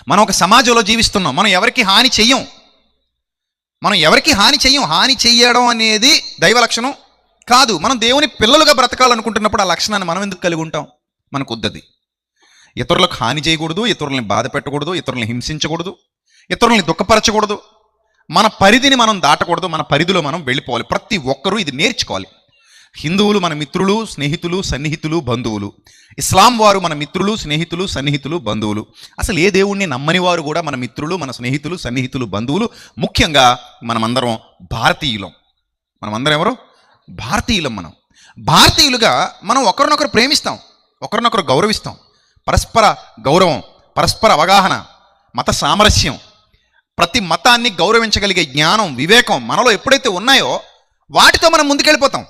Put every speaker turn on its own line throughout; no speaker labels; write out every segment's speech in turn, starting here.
మనం ఒక సమాజంలో జీవిస్తున్నాం. మనం ఎవరికి హాని చెయ్యం. హాని చెయ్యడం అనేది దైవ లక్షణం కాదు. మనం దేవుని పిల్లలుగా బ్రతకాలనుకుంటున్నప్పుడు ఆ లక్షణాన్ని మనం ఎందుకు కలిగి ఉంటాం? మనకు వద్దది. ఇతరులకు హాని చేయకూడదు, ఇతరులని బాధ పెట్టకూడదు, ఇతరులను హింసించకూడదు, ఇతరులని దుఃఖపరచకూడదు, మన పరిధిని మనం దాటకూడదు, మన పరిధిలో మనం వెళ్ళిపోవాలి. ప్రతి ఒక్కరూ ఇది నేర్చుకోవాలి. హిందువులు మన మిత్రులు, స్నేహితులు, సన్నిహితులు, బంధువులు. ఇస్లాం వారు మన మిత్రులు, స్నేహితులు, సన్నిహితులు, బంధువులు. అసలు ఏ దేవుణ్ణి నమ్మని వారు కూడా మన మిత్రులు, మన స్నేహితులు, సన్నిహితులు, బంధువులు. ముఖ్యంగా మనమందరం భారతీయులం. మనమందరం ఎవరు? భారతీయులం. మనం భారతీయులుగా మనం ఒకరినొకరు ప్రేమిస్తాం, ఒకరినొకరు గౌరవిస్తాం. పరస్పర గౌరవం, పరస్పర అవగాహన, మత సామరస్యం, ప్రతి మతాన్ని గౌరవించగలిగే జ్ఞానం, వివేకం మనలో ఎప్పుడైతే ఉన్నాయో వాటితో మనం ముందుకెళ్ళిపోతాం.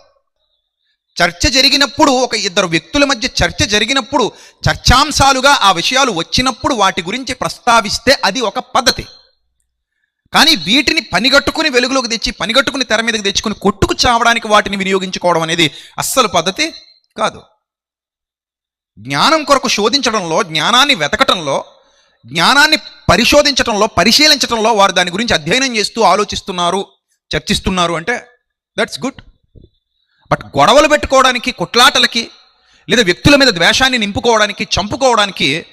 చర్చ జరిగినప్పుడు, ఒక ఇద్దరు వ్యక్తుల మధ్య చర్చ జరిగినప్పుడు, చర్చాంశాలుగా ఆ విషయాలు వచ్చినప్పుడు వాటి గురించి ప్రస్తావిస్తే అది ఒక పద్ధతి. కానీ వీటిని పనిగట్టుకుని వెలుగులోకి తెచ్చి, పనిగట్టుకుని తెర మీదకి తెచ్చుకుని కొట్టుకు చావడానికి వాటిని వినియోగించుకోవడం అనేది అస్సలు పద్ధతి కాదు. జ్ఞానం కొరకు శోధించడంలో, జ్ఞానాన్ని వెతకటంలో, జ్ఞానాన్ని పరిశోధించటంలో, పరిశీలించటంలో వారు దాని గురించి అధ్యయనం చేస్తూ ఆలోచిస్తున్నారు, చర్చిస్తున్నారు అంటే దట్స్ గుడ్. బట్ గొడవలు పెట్టుకోవడానికి, కొట్లాటలకి, లేదా వ్యక్తుల మీద ద్వేషాన్ని నింపుకోవడానికి, చంపుకోవడానికి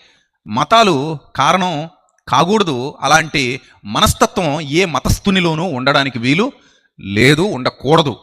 మతాలు కారణం కాకూడదు. అలాంటి మనస్తత్వం ఏ మతస్థునిలోనూ ఉండడానికి వీలు లేదు, ఉండకూడదు.